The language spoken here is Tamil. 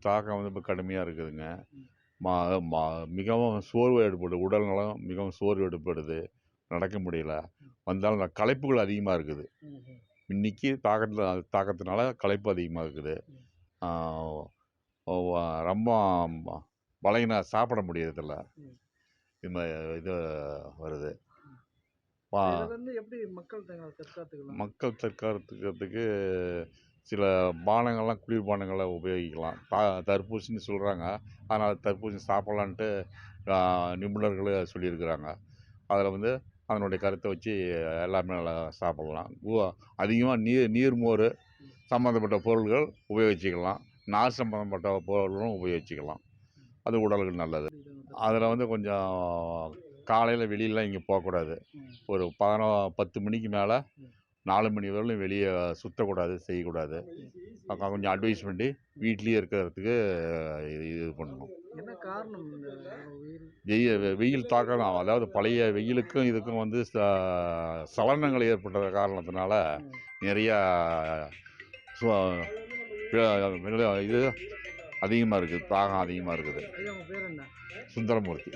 வெயில் தாக்கம் வந்து இப்போ கடுமையாக இருக்குதுங்க. ம். மா மா மிகவும் சோர்வு ஏற்படுது. உடல் நலம் மிகவும் சோர்வு ஏற்படுது. நடக்க முடியல. வந்தாலும் களைப்புகள் அதிகமாக இருக்குது. ம்ஹ்ம். இன்னைக்கு தாக்கத்தினால களைப்பு அதிகமாக இருக்குது. ம். ஆ, ரொம்ப சாப்பிட முடியறதில்ல. ம். இது மாதிரி இது வருது. ம். பா இதுலருந்து எப்படி மக்கள் தங்களை தற்காத்துக்கலாம்? மக்கள் தற்காத்துக்கிறதுக்கு சில பானங்கள்லாம் குளிர்பானங்கள உபயோகிக்கலாம். தர்பூசணின்னு சொல்கிறாங்க. ஆனால் தர்பூசணி சாப்பிட்லான்ட்டு நிபுணர்களே சொல்லியிருக்கிறாங்க. அதில் வந்து அதனுடைய கருத்தை வச்சு எல்லாமே நல்லா சாப்பிட்லாம். அதிகமாக நீர்மோர் சம்மந்தப்பட்ட பொருள்கள் உபயோகிச்சுக்கலாம். நார் சம்மந்தப்பட்ட பொருள்களும் உபயோகிச்சுக்கலாம். அது உடலுக்கு நல்லது. அதில் வந்து கொஞ்சம் காலையில் வெளியிலலாம் இங்கே போகக்கூடாது. ம். ஒரு 10 மணிக்கு மேலே ம். 4 மணி வரலும் வெளியே சுற்றக்கூடாது, செய்யக்கூடாது. கொஞ்சம் அட்வைஸ் பண்ணி வீட்லேயே இருக்கிறதுக்கு இது பண்ணணும். என்ன காரணம் இந்த உயிர்? வெயில் தாக்கம் அதாவது பழைய வெயிலுக்கும் இதுக்கும் வந்து சலனங்கள் ஏற்பட்ட காரணத்தினால ம். நிறையா இது அதிகமாக இருக்குது. தாகம் அதிகமாக இருக்குது. ஐயா உங்க பேர் என்ன? சுந்தரமூர்த்தி.